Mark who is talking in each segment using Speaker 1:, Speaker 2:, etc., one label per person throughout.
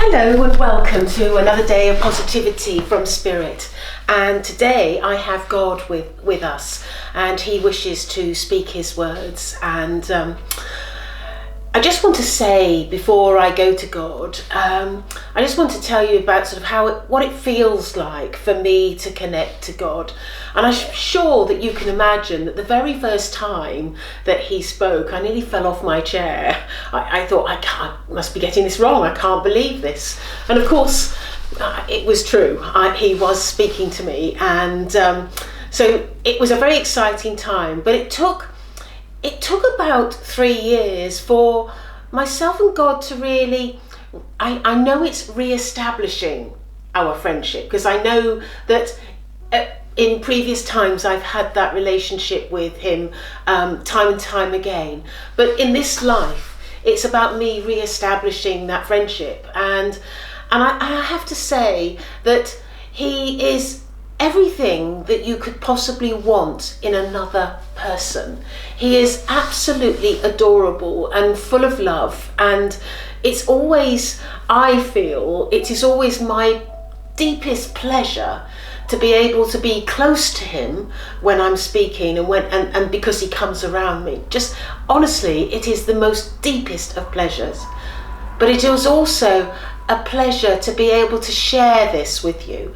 Speaker 1: Hello and welcome to another day of positivity from Spirit. And today I have God with us, and he wishes to speak his words. And I just want to say, before I go to God, I just want to tell you about sort of what it feels like for me to connect to God. And I'm sure that you can imagine that the very first time that he spoke, I nearly fell off my chair. I thought, I must be getting this wrong. I can't believe this. And of course, it was true. He was speaking to me. And so it was a very exciting time. But it took about 3 years for myself and God to really, I know it's re-establishing our friendship, because I know that in previous times I've had that relationship with him time and time again. But in this life, it's about me re-establishing that friendship. And I have to say that he is everything that you could possibly want in another person. He is absolutely adorable and full of love, and it's always, I feel, it is always my deepest pleasure to be able to be close to him when I'm speaking and because he comes around me. Just honestly, it is the most deepest of pleasures. But it is also a pleasure to be able to share this with you,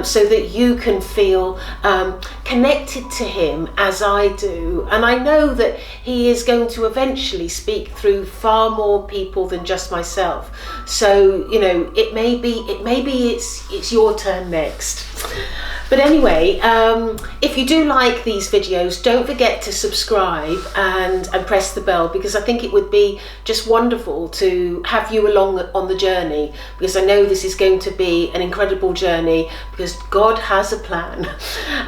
Speaker 1: so that you can feel connected to him as I do. And I know that he is going to eventually speak through far more people than just myself. So, you know, it may be it's your turn next. But anyway, if you do like these videos, don't forget to subscribe and press the bell, because I think it would be just wonderful to have you along on the journey, because I know this is going to be an incredible journey, because God has a plan.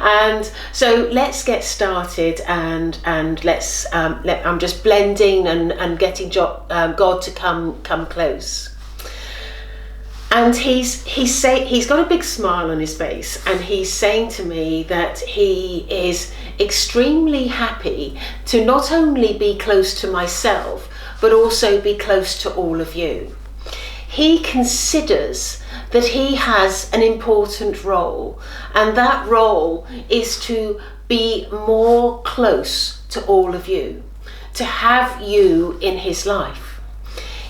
Speaker 1: And so let's get started, and let's I'm just blending and getting God to come close. And he's got a big smile on his face, and he's saying to me that he is extremely happy to not only be close to myself, but also be close to all of you. He considers that he has an important role, and that role is to be more close to all of you, to have you in his life.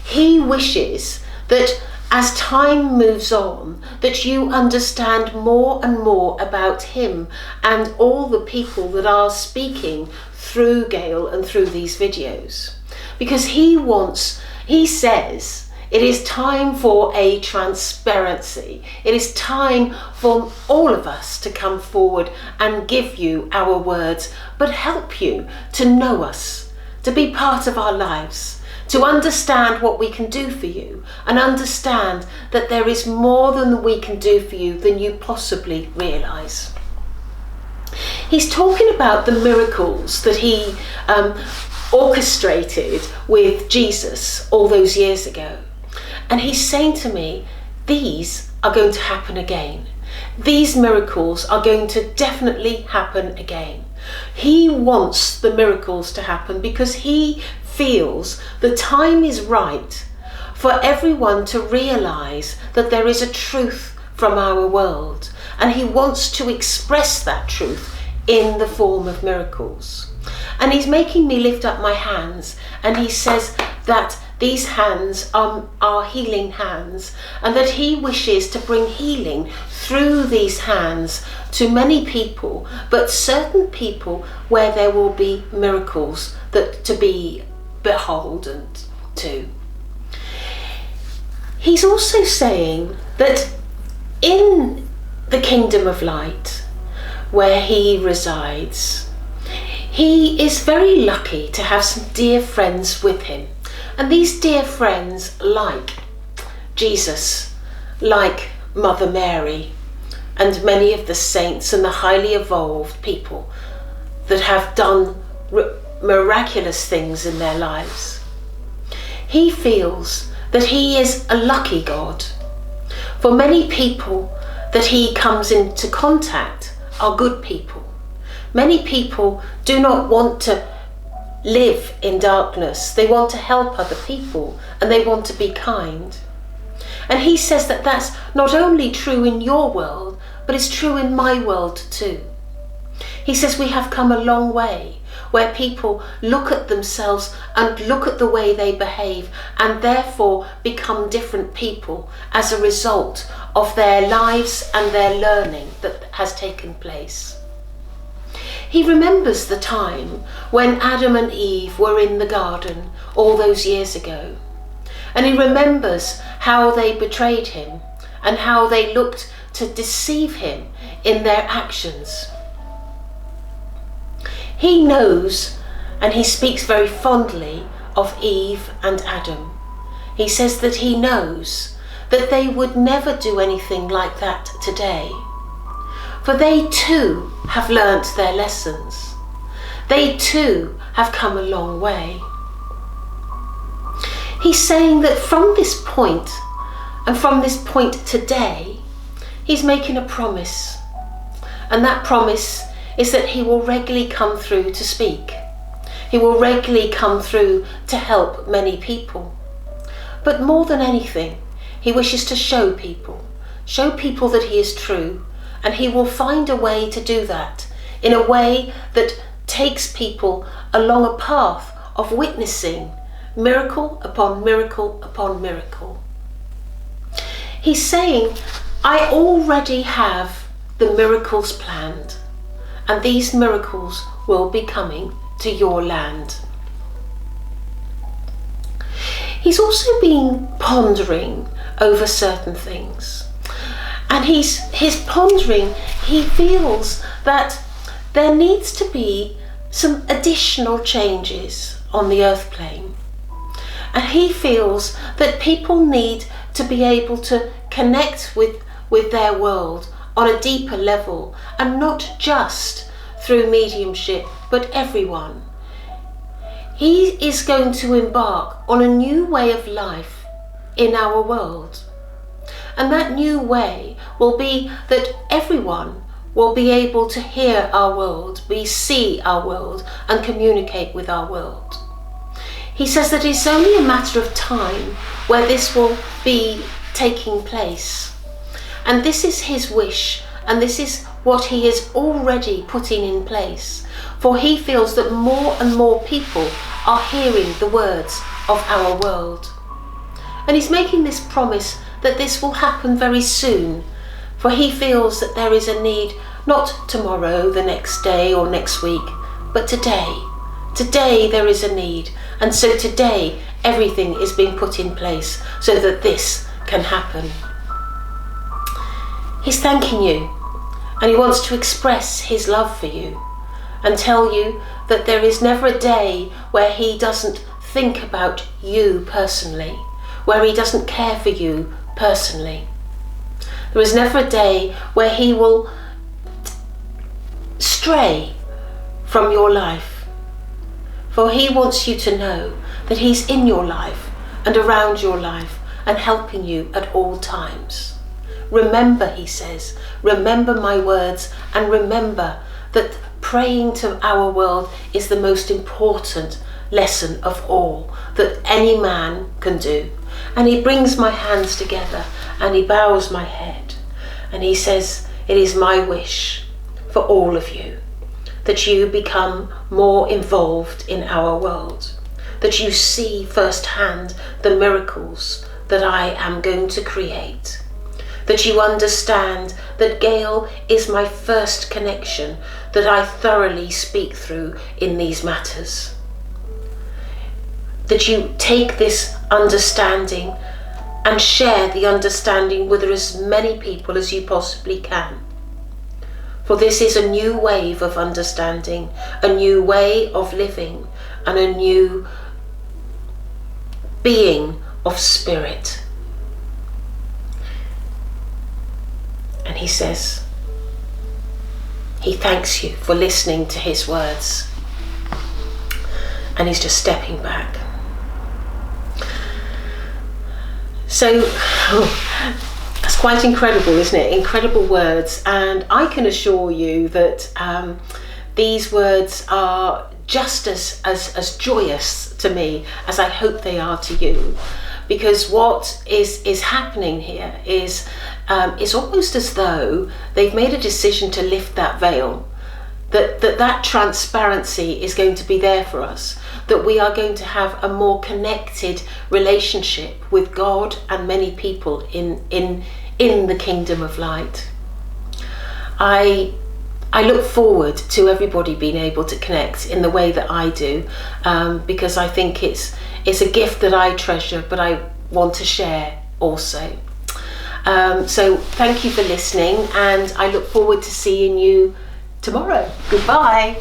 Speaker 1: He wishes that as time moves on, that you understand more and more about him and all the people that are speaking through Gail and through these videos. Because he says, it is time for a transparency. It is time for all of us to come forward and give you our words, but help you to know us, to be part of our lives, to understand what we can do for you, and understand that there is more than we can do for you than you possibly realise. He's talking about the miracles that he orchestrated with Jesus all those years ago. And he's saying to me, these are going to happen again. These miracles are going to definitely happen again. He wants the miracles to happen because he feels the time is right for everyone to realise that there is a truth from our world, and he wants to express that truth in the form of miracles. And he's making me lift up my hands, and he says that these hands are healing hands, and that he wishes to bring healing through these hands to many people, but certain people where there will be miracles that to be beholden to. He's also saying that in the kingdom of light, where he resides, he is very lucky to have some dear friends with him. And these dear friends, like Jesus, like Mother Mary, and many of the saints and the highly evolved people that have done miraculous things in their lives. He feels that he is a lucky God. For many people that he comes into contact are good people. Many people do not want to live in darkness. They want to help other people, and they want to be kind. And he says that that's not only true in your world, but it's true in my world too. He says we have come a long way, where people look at themselves and look at the way they behave and therefore become different people as a result of their lives and their learning that has taken place. He remembers the time when Adam and Eve were in the garden all those years ago. And he remembers how they betrayed him and how they looked to deceive him in their actions. He knows, and he speaks very fondly of Eve and Adam. He says that he knows that they would never do anything like that today. For they too have learnt their lessons. They too have come a long way. He's saying that from this point, and from this point today, he's making a promise. And that promise is that he will regularly come through to speak. He will regularly come through to help many people. But more than anything, he wishes to show people that he is true, and he will find a way to do that in a way that takes people along a path of witnessing miracle upon miracle upon miracle. He's saying, I already have the miracles planned, and these miracles will be coming to your land. He's also been pondering over certain things. And his pondering, he feels that there needs to be some additional changes on the earth plane. And he feels that people need to be able to connect with their world on a deeper level, and not just through mediumship, but everyone. He is going to embark on a new way of life in our world. And that new way will be that everyone will be able to hear our world, see our world, and communicate with our world. He says that it's only a matter of time where this will be taking place. And this is his wish, and this is what he is already putting in place. For he feels that more and more people are hearing the words of our world. And he's making this promise that this will happen very soon, for he feels that there is a need, not tomorrow, the next day or next week, but today. Today there is a need, and so today everything is being put in place so that this can happen. He's thanking you, and he wants to express his love for you and tell you that there is never a day where he doesn't think about you personally, where he doesn't care for you personally. There is never a day where he will stray from your life, for he wants you to know that he's in your life and around your life and helping you at all times. Remember, he says, remember my words, and remember that praying to our world is the most important lesson of all that any man can do. And he brings my hands together and he bows my head and he says, it is my wish for all of you that you become more involved in our world, that you see firsthand the miracles that I am going to create, that you understand that Gail is my first connection that I thoroughly speak through in these matters. That you take this understanding and share the understanding with as many people as you possibly can. For this is a new wave of understanding, a new way of living, and a new being of spirit. And he says, he thanks you for listening to his words. And he's just stepping back. So, that's quite incredible, isn't it? Incredible words. And I can assure you that these words are just as joyous to me as I hope they are to you. because what is happening here is it's almost as though they've made a decision to lift that veil, that transparency is going to be there for us, that we are going to have a more connected relationship with God and many people in the kingdom of light. I look forward to everybody being able to connect in the way that I do, because I think it's a gift that I treasure, but I want to share also. So thank you for listening, and I look forward to seeing you tomorrow. Goodbye.